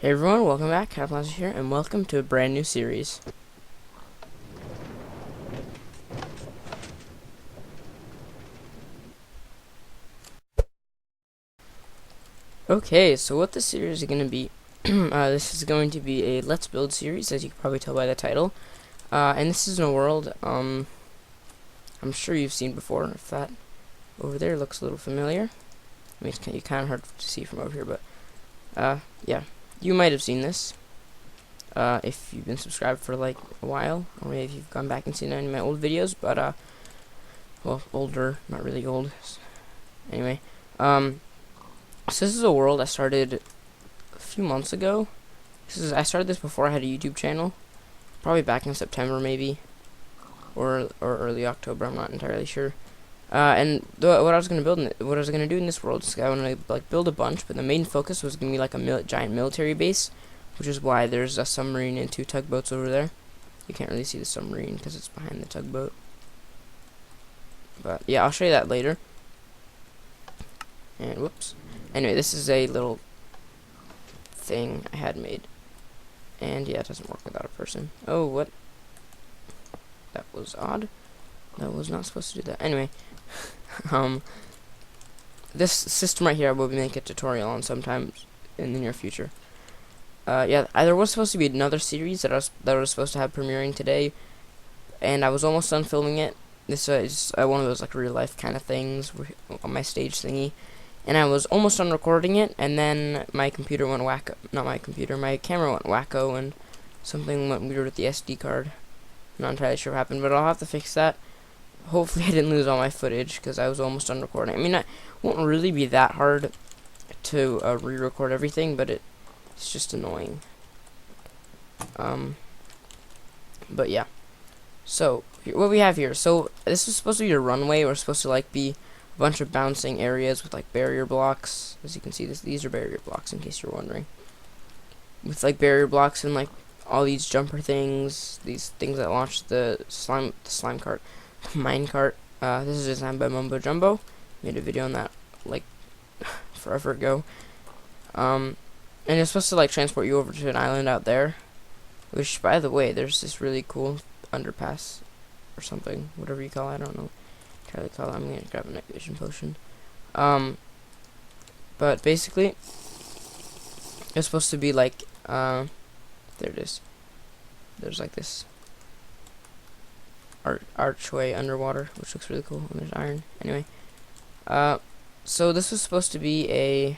Hey everyone, welcome back. Cataplasma here, and welcome to a brand new series. Okay, so what this series is going to be, this is going to be a Let's Build series, as you can probably tell by the title. And this is in a world, I'm sure you've seen before. If that over there looks a little familiar. I mean, it's kind of hard to see from over here, but, yeah. You might have seen this. If you've been subscribed for like a while, or maybe if you've gone back and seen any of my old videos, but well, older, not really old. Anyway, so this is a world I started a few months ago. I started this before I had a YouTube channel, probably back in September maybe, or early October. I'm not entirely sure. And what I was gonna do in this world is I want to like build a bunch, but the main focus was gonna be like a giant military base, which is why there's a submarine and 2 tugboats over there. You can't really see the submarine because it's behind the tugboat. But yeah, I'll show you that later. And whoops. Anyway, this is a little thing I had made. And yeah, it doesn't work without a person. Oh, what? That was odd. That was not supposed to do that. Anyway, this system right here I will be making a tutorial on sometimes in the near future. Yeah, there was supposed to be another series that I was supposed to have premiering today, and I was almost done filming it. This is one of those like real life kind of things on my stage thingy, and I was almost done recording it, and then my computer went wacko. Not my computer, my camera went wacko, and something went weird with the SD card. I'm not entirely sure what happened, but I'll have to fix that. Hopefully I didn't lose all my footage because I was almost done recording. I mean, it won't really be that hard to re-record everything, but it's just annoying. But yeah. So what we have here. So this is supposed to be a runway. We're supposed to like be a bunch of bouncing areas with like barrier blocks. As you can see, these are barrier blocks in case you're wondering. With like barrier blocks and like all these jumper things, these things that launch the slime cart, mine cart. This is designed by Mumbo Jumbo. Made a video on that like forever ago. And it's supposed to like transport you over to an island out there. Which, by the way, there's this really cool underpass or something, whatever you call it. I don't know. I'm gonna grab a night vision potion. But basically, it's supposed to be like there it is. There's like this archway underwater, which looks really cool. And there's iron. Anyway, so this was supposed to be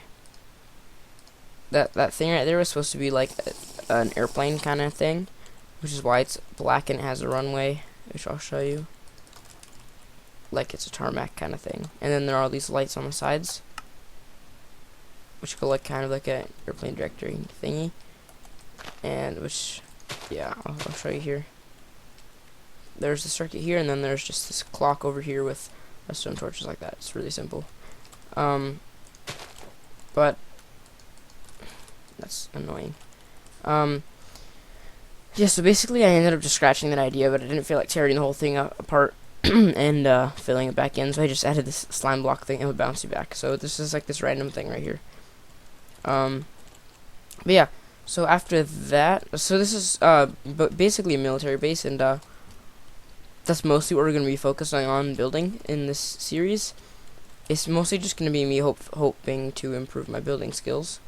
that thing right there was supposed to be like an airplane kind of thing, which is why it's black and it has a runway, which I'll show you. Like it's a tarmac kind of thing, and then there are all these lights on the sides, which go like kind of like an airplane directory thingy, and which, yeah, I'll show you here. There's the circuit here, and then there's just this clock over here with redstone torches like that. It's really simple, but that's annoying. Yeah, so basically I ended up just scratching that idea, but I didn't feel like tearing the whole thing apart and filling it back in, so I just added this slime block thing and would bounce you back. So this is like this random thing right here. But yeah, so after that, so this is basically a military base, and that's mostly what we're going to be focusing on building in this series. It's mostly just going to be me hoping to improve my building skills.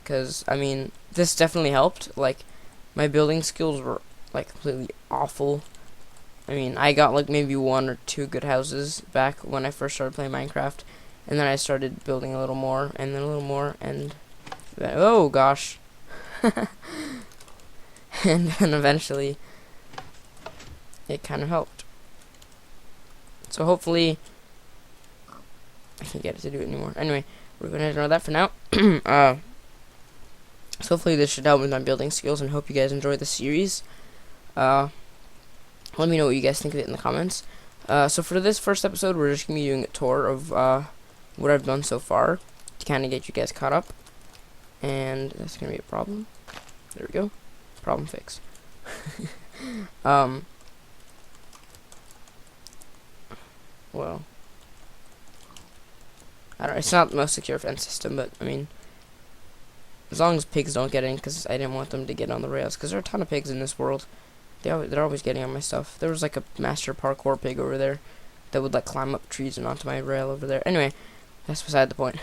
Because, I mean, this definitely helped. Like, my building skills were, like, completely awful. I mean, I got, like, maybe 1 or 2 good houses back when I first started playing Minecraft. And then I started building a little more, and then a little more, and then, oh, gosh. And then eventually, it kind of helped. So hopefully, I can't get it to do it anymore. Anyway, we're going to ignore that for now. So hopefully this should help with my building skills, and hope you guys enjoy the series. Let me know what you guys think of it in the comments. So for this first episode, we're just going to be doing a tour of what I've done so far to kind of get you guys caught up. And that's going to be a problem. There we go. Problem fixed. Well, I don't know. It's not the most secure fence system, but I mean, As long as pigs don't get in, because I didn't want them to get on the rails, because there are a ton of pigs in this world. They're always getting on my stuff. There was like a master parkour pig over there that would like climb up trees and onto my rail over there. Anyway, that's beside the point.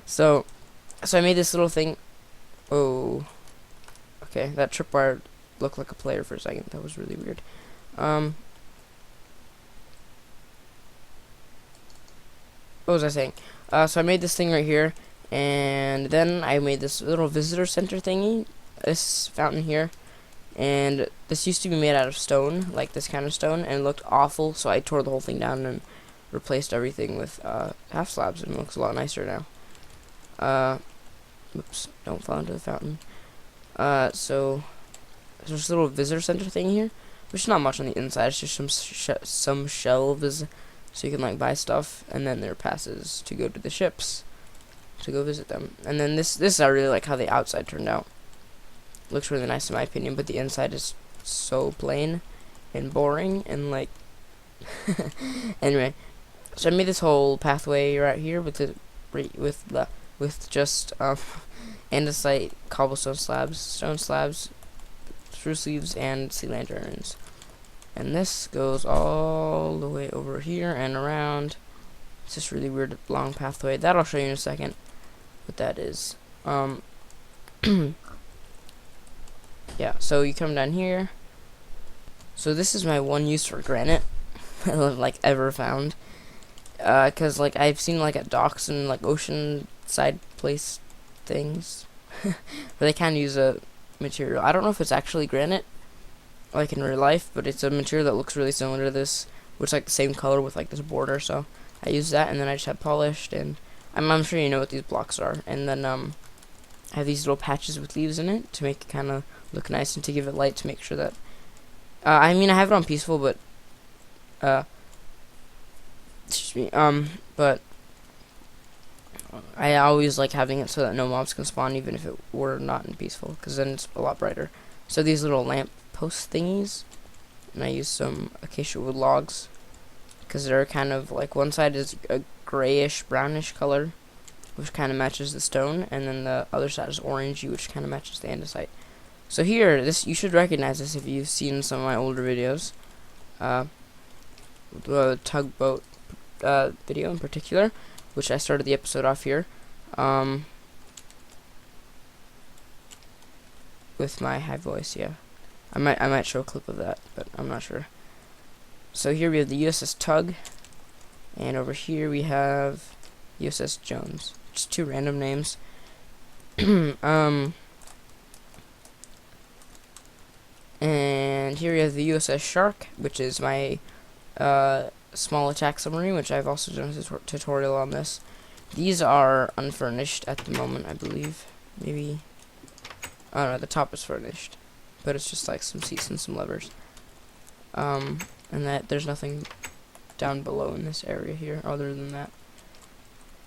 so I made this little thing. Oh, okay, that tripwire looked like a player for a second. That was really weird. What was I saying? So I made this thing right here, and then I made this little visitor center thingy, this fountain here, and this used to be made out of stone, like this kind of stone, and it looked awful, so I tore the whole thing down and replaced everything with half slabs, and it looks a lot nicer now. Oops, don't fall into the fountain. So there's this little visitor center thing here, which is not much on the inside, it's just some shelves, so you can like buy stuff, and then there are passes to go to the ships to go visit them. And then this I really like how the outside turned out. Looks really nice in my opinion, but the inside is so plain and boring and like anyway. So I made this whole pathway right here with just andesite cobblestone slabs, stone slabs, spruce leaves, and sea lanterns. And this goes all the way over here and around. It's this really weird long pathway. That I'll show you in a second what that is. Yeah, so you come down here. So this is my one use for granite I've like ever found. Cause like I've seen like at docks and like ocean side place things where they can use a material. I don't know if it's actually granite like in real life, but it's a material that looks really similar to this, which is like the same color with like this border. So I use that, and then I just have polished, and I'm sure you know what these blocks are. And then I have these little patches with leaves in it to make it kind of look nice and to give it light to make sure that I mean I have it on peaceful, but excuse me, but I always like having it so that no mobs can spawn even if it were not in peaceful, because then it's a lot brighter. So these little lamp post thingies, and I use some acacia wood logs because they're kind of like one side is a grayish brownish color, which kind of matches the stone, and then the other side is orangey, which kind of matches the andesite. So here, this you should recognize this if you've seen some of my older videos, the tugboat video in particular, which I started the episode off here with my high voice. Yeah, I might show a clip of that, but I'm not sure. So here we have the USS Tug, and over here we have USS Jones. Just two random names. And here we have the USS Shark, which is my small attack submarine, which I've also done a tutorial on this. These are unfurnished at the moment, I believe. Maybe, I don't know, the top is furnished, but it's just like some seats and some levers. And that there's nothing down below in this area here other than that.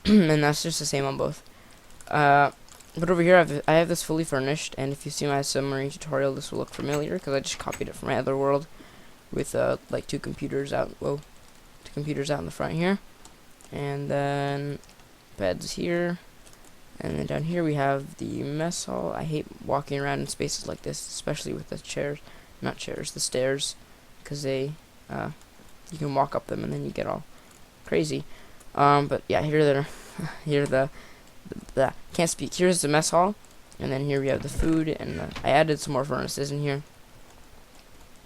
And that's just the same on both. But over here I have this fully furnished, and if you see my submarine tutorial, this will look familiar because I just copied it from my other world with like two computers out in the front here, and then beds here, and then down here we have the mess hall. I hate walking around in spaces like this, especially with the the stairs, because they you can walk up them and then you get all crazy. But yeah, here can't speak. Here's the mess hall, and then here we have the food, and I added some more furnaces in here,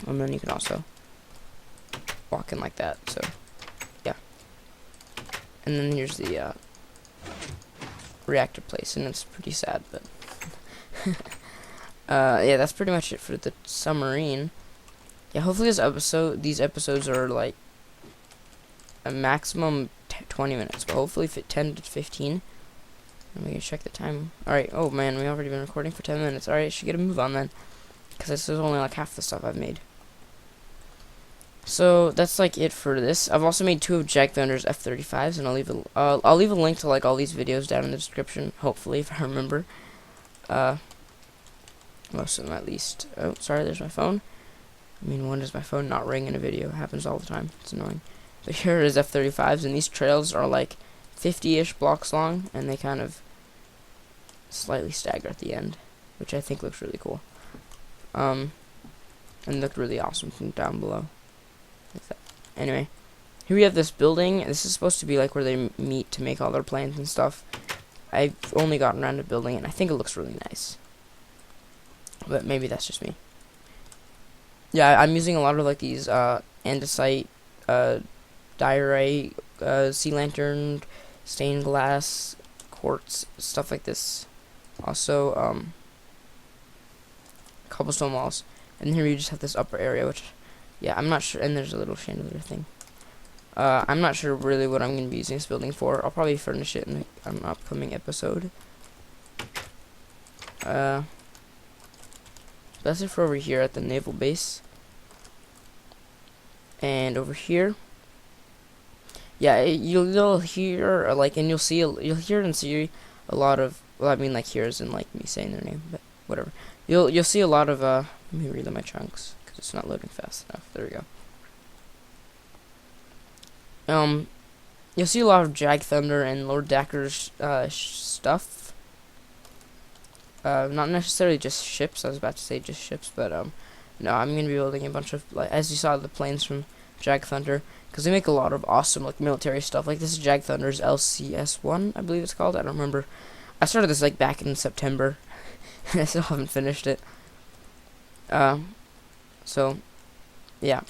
and then you can also walk in like that. So yeah, and then here's the reactor place, and it's pretty sad, but yeah, that's pretty much it for the submarine. Yeah, hopefully these episodes are like a maximum 20 minutes, but hopefully 10 to 15. I'm gonna check the time. Alright, oh man, we've already been recording for 10 minutes. Alright, I should get a move on then, because this is only like half the stuff I've made. So that's like it for this. I've also made 2 of Jack Thunder's F-35s, and I'll leave a link to like all these videos down in the description, hopefully, if I remember. Most of them at least. Oh, sorry, there's my phone. I mean, when does my phone not ring in a video? It happens all the time. It's annoying. But here is F-35s, and these trails are like 50-ish blocks long, and they kind of slightly stagger at the end, which I think looks really cool. And looked really awesome from down below. Like that. Anyway, here we have this building. This is supposed to be like where they meet to make all their plans and stuff. I've only gotten around to building it, and I think it looks really nice. But maybe that's just me. Yeah, I'm using a lot of like these andesite, diorite, sea lantern, stained glass, quartz, stuff like this. Also, cobblestone walls. And here you just have this upper area, which, yeah, I'm not sure. And there's a little chandelier thing. I'm not sure really what I'm going to be using this building for. I'll probably furnish it in an upcoming episode. That's it for over here at the naval base. And over here, yeah, you'll hear like, and you'll hear and see a lot of. Well, I mean, like here isn't like me saying their name, but whatever. You'll see a lot of. Let me reload my chunks because it's not loading fast enough. There we go. You'll see a lot of Jag Thunder and Lord Dacre's stuff. Not necessarily just ships. I was about to say just ships, but no, I'm gonna be building a bunch of, like, as you saw, the planes from Jag Thunder, because they make a lot of awesome like military stuff. Like this is Jag Thunder's LCS1, I believe it's called. I don't remember. I started this like back in September, and I still haven't finished it. So yeah,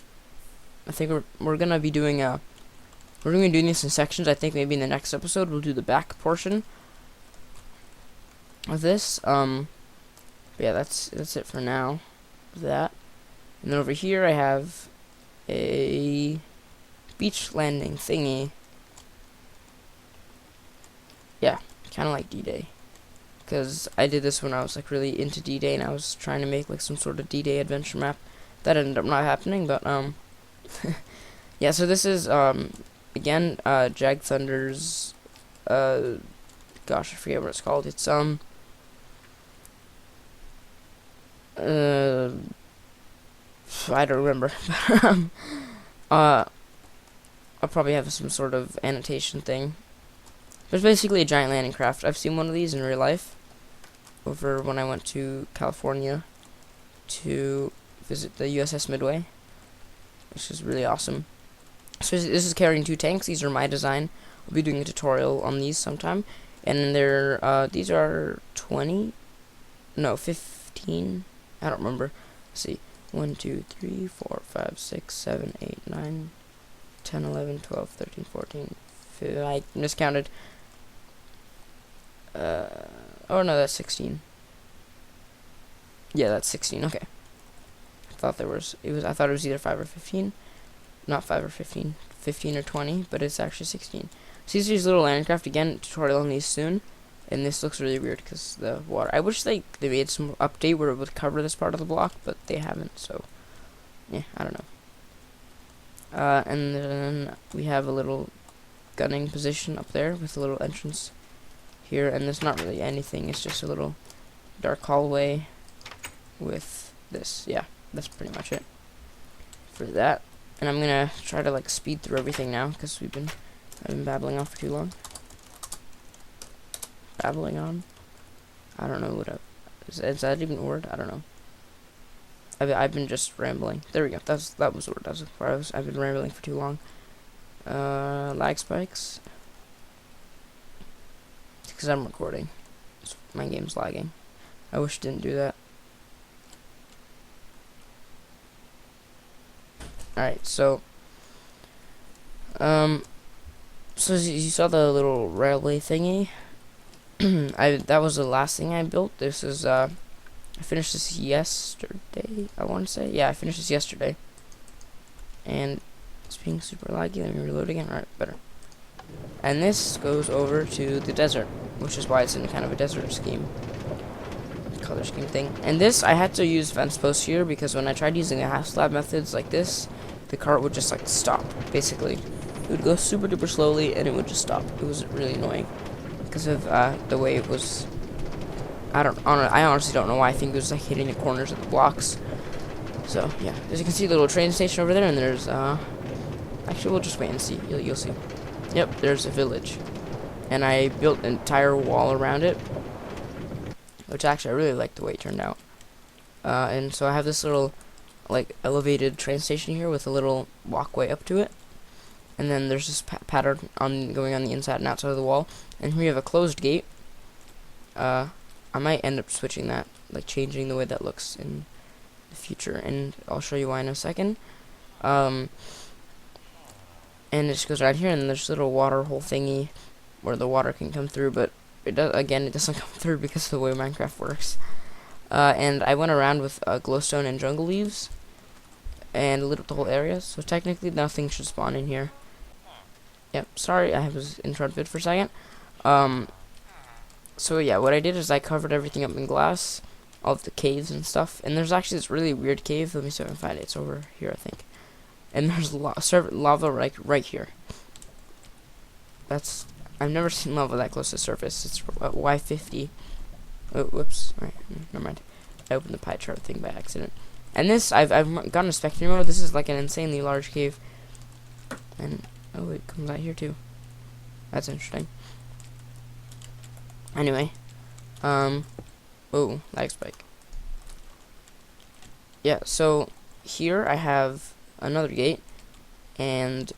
I think we're gonna be doing this in sections. I think maybe in the next episode we'll do the back portion of this. But yeah, that's it for now. That, and then over here I have a beach landing thingy. Yeah, kind of like D-Day, because I did this when I was like really into D-Day, and I was trying to make like some sort of D-Day adventure map. That ended up not happening, but yeah. So this is again Jag Thunder's gosh, I forget what it's called. It's I don't remember. I'll probably have some sort of annotation thing. There's basically a giant landing craft. I've seen one of these in real life over when I went to California to visit the USS Midway, which is really awesome. So this is carrying 2 tanks. These are my design. We'll be doing a tutorial on these sometime. And they're these are 15. I don't remember. Let's see. 1, 2, 3, 4, 5, 6, 7, 8, 9, 10, 11, 12, 13, 14, 15. I miscounted. Oh no, that's 16. Yeah, that's 16. Okay. I thought I thought it was either 5 or 15. Not 5 or 15. 15 or 20, but it's actually 16. So these little landing craft, again, tutorial on these soon. And this looks really weird because the water. I wish they made some update where it would cover this part of the block, but they haven't. So yeah, I don't know. And then we have a little gunning position up there with a little entrance here, and there's not really anything. It's just a little dark hallway with this. Yeah, that's pretty much it for that. And I'm gonna try to like speed through everything now because I've been babbling on for too long. Babbling on. I don't know what is that even a word? I don't know. I've been just rambling. There we go. That was the word. I've been rambling for too long. Lag spikes. It's because I'm recording. My game's lagging. I wish it didn't do that. Alright, so so you saw the little railway thingy. That was the last thing I built. This is I finished this yesterday, I want to say. Yeah, I finished this yesterday. And it's being super laggy. Let me reload again. Alright, better. And this goes over to the desert, which is why it's in kind of a desert scheme. Color scheme thing. And this, I had to use fence posts here because when I tried using the half slab methods like this, the cart would just like stop, basically. It would go super duper slowly and it would just stop. It was really annoying because of the way it was. I honestly don't know why. I think it was like hitting the corners of the blocks. So yeah, as you can see, the little train station over there, and there's actually we'll just wait and see. You'll see. Yep, there's a village, and I built an entire wall around it. which actually I really like the way it turned out. And so I have this little like elevated train station here with a little walkway up to it, and then there's this pattern on going on the inside and outside of the wall, and here we have a closed gate. I might end up switching that, like changing the way that looks in the future, and I'll show you why in a second. And it just goes around here, and there's a little water hole thingy where the water can come through, but it doesn't come through because of the way Minecraft works. And I went around with glowstone and jungle leaves and lit up the whole area, so technically nothing should spawn in here. Yep, sorry, I was interrupted for a second. So yeah, what I did is I covered everything up in glass, all of the caves and stuff, and there's actually this really weird cave. Let me see if I can find it. It's over here, I think. And there's lava right here. I've never seen lava that close to the surface. It's Y50. Oh, whoops. Alright, never mind. I opened the pie chart thing by accident. And this, I've gotten a spectator mode. This is like an insanely large cave. And, oh, it comes out here too. That's interesting. Anyway. Oh, lag spike. Yeah, so here I have another gate. And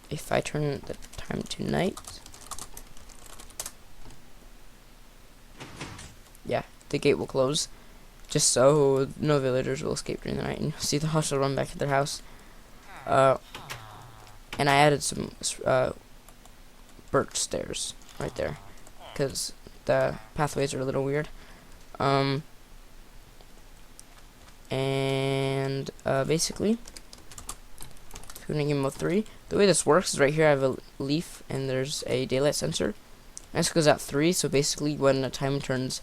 if I turn the time to night, yeah, the gate will close, just so no villagers will escape during the night, and you'll see the house will run back to their house. And I added some birch stairs right there, because the pathways are a little weird. And basically, if you're gonna give them a 3, the way this works is right here I have a leaf, and there's a daylight sensor. And this goes at 3, so basically when the time turns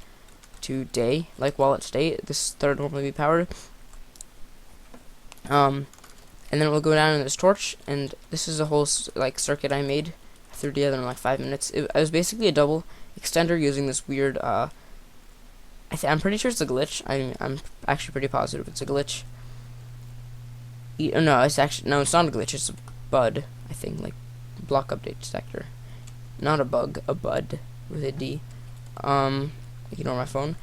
to day, like while it's day, this third will normally be powered. And then it will go down in this torch, and this is a whole like circuit I made. I threw together in like 5 minutes. It was basically a double extender using this weird. I'm pretty sure it's a glitch. I'm actually pretty positive it's a glitch. No, it's not a glitch. It's a bud. I think like block update detector, not a bug, a bud with a D. Ignore my phone.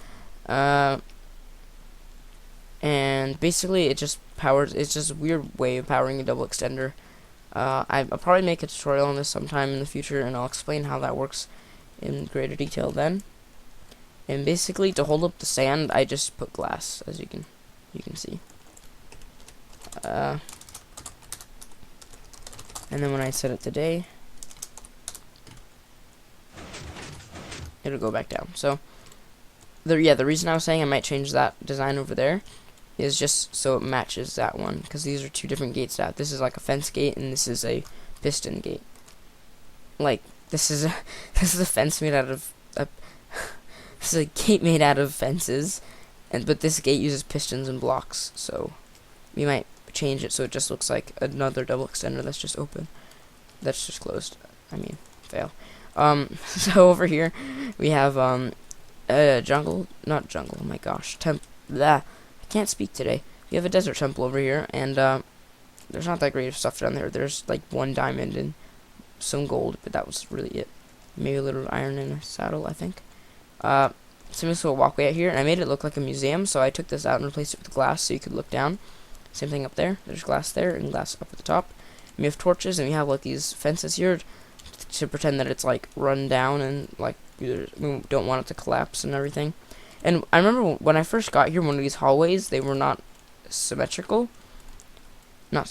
And basically it just powers, it's just a weird way of powering a double extender. I'll probably make a tutorial on this sometime in the future, and I'll explain how that works in greater detail then. And basically to hold up the sand, I just put glass, as you can see. And then when I set it to day, it'll go back down. So the reason I was saying I might change that design over there is just so it matches that one, because these are two different gates out. This is like a fence gate, and this is a piston gate. Like this is a fence made out of this is a gate made out of fences, but this gate uses pistons and blocks. So we might change it so it just looks like another double extender that's just open, that's just closed. I mean, fail. So over here we have jungle, not jungle, oh my gosh, I can't speak today. We have a desert temple over here, and there's not that great of stuff down there. There's like 1 diamond and some gold, but that was really it. Maybe a little iron in a saddle, I think. So this little walkway out here, and I made it look like a museum, so I took this out and replaced it with glass so you could look down. Same thing up there. There's glass there and glass up at the top. And we have torches, and we have like these fences here to pretend that it's like run down, and like we don't want it to collapse and everything. And I remember when I first got here, one of these hallways, they were not symmetrical. They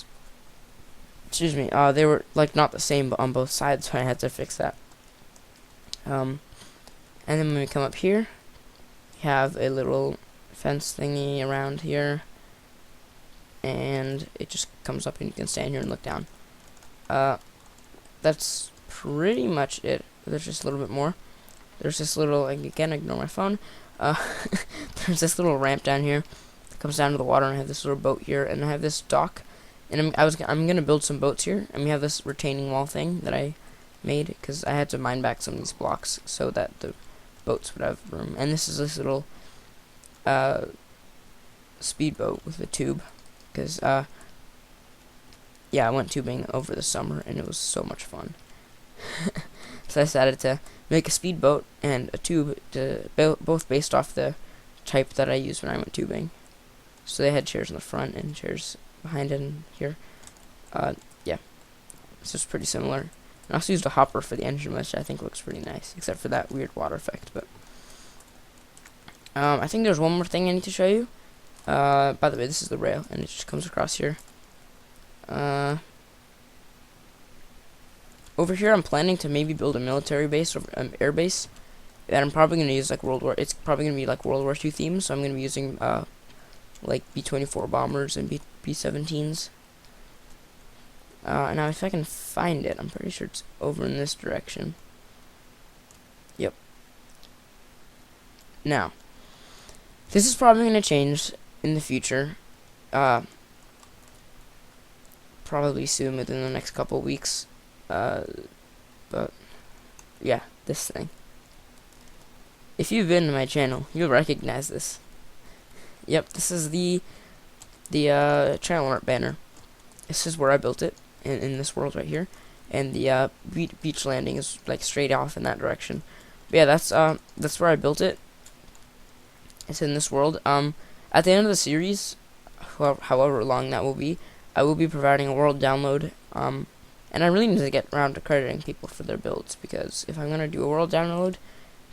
were like not the same but on both sides, so I had to fix that. And then when we come up here, we have a little fence thingy around here, and it just comes up and you can stand here and look down. That's pretty much it. There's just a little bit more. There's this little, again, ignore my phone. There's this little ramp down here that comes down to the water, and I have this little boat here, and I have this dock, and I'm gonna build some boats here, and we have this retaining wall thing that I made because I had to mine back some of these blocks so that the boats would have room. And this is this little speedboat with a tube, because yeah, I went tubing over the summer and it was so much fun. So I decided to make a speedboat and a tube, both based off the type that I used when I went tubing. So they had chairs in the front and chairs behind and here. Yeah, this is pretty similar. I also used a hopper for the engine, which I think looks pretty nice, except for that weird water effect. But I think there's one more thing I need to show you. By the way, this is the rail, and it just comes across here. Over here, I'm planning to maybe build a military base or air base that I'm probably going to use like It's probably going to be like World War II theme. So I'm going to be using like B-24 bombers and B-17s. Now if I can find it, I'm pretty sure it's over in this direction. Yep. Now, this is probably going to change in the future. Probably soon, within the next couple weeks. But yeah, this thing. If you've been to my channel, you'll recognize this. Yep, this is the channel art banner. This is where I built it in this world right here, and the beach landing is like straight off in that direction. But yeah, that's where I built it. It's in this world. At the end of the series, however long that will be, I will be providing a world download. And I really need to get around to crediting people for their builds, because if I'm gonna do a world download,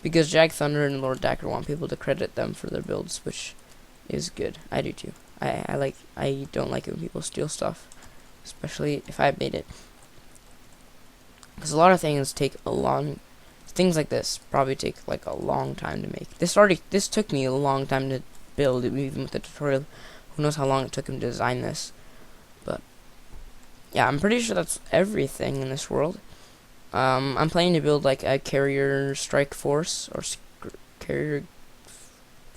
because Jag Thunder and Lord Dacker want people to credit them for their builds, which is good. I do too. I don't like it when people steal stuff, especially if I made it, because a lot of things take a long. Things like this probably take like a long time to make. This took me a long time to build, even with the tutorial. Who knows how long it took him to design this? But yeah, I'm pretty sure that's everything in this world. I'm planning to build like a carrier strike force or carrier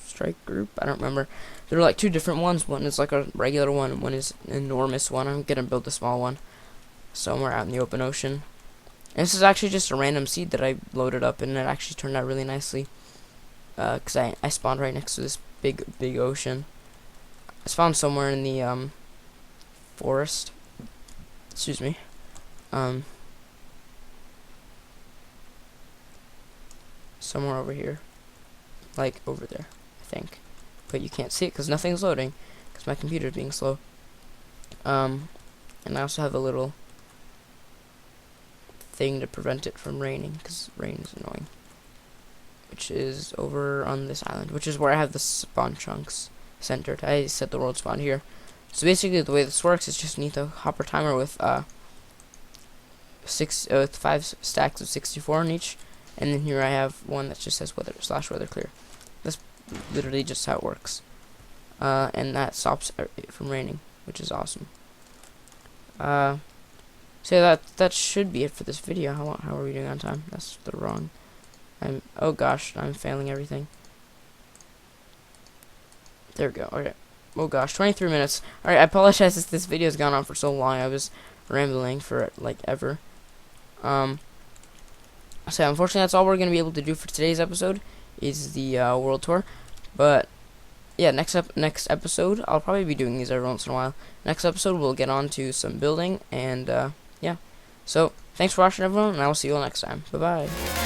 strike group. I don't remember. There are like two different ones. One is like a regular one, and one is an enormous one. I'm gonna build the small one somewhere out in the open ocean. And this is actually just a random seed that I loaded up, and it actually turned out really nicely. Cause I spawned right next to this big ocean. I spawned somewhere in the forest. Excuse me. Somewhere over here, like over there, I think. But you can't see it because nothing's loading, because my computer's being slow. And I also have a little thing to prevent it from raining, because rain is annoying. Which is over on this island, which is where I have the spawn chunks centered. I set the world spawn here. So basically, the way this works is just need the hopper timer with 5 stacks of 64 on each, and then here I have one that just says /weather clear. That's literally just how it works, and that stops it from raining, which is awesome. So that should be it for this video. How are we doing on time? That's the wrong. Oh gosh, I'm failing everything. There we go. Okay. Oh gosh, 23 minutes. Alright, I apologize if this video has gone on for so long. I was rambling for like ever. So unfortunately, that's all we're gonna be able to do for today's episode. Is the world tour. But yeah, next episode, I'll probably be doing these every once in a while. Next episode, we'll get on to some building, and yeah. So thanks for watching, everyone, and I will see you all next time. Bye bye.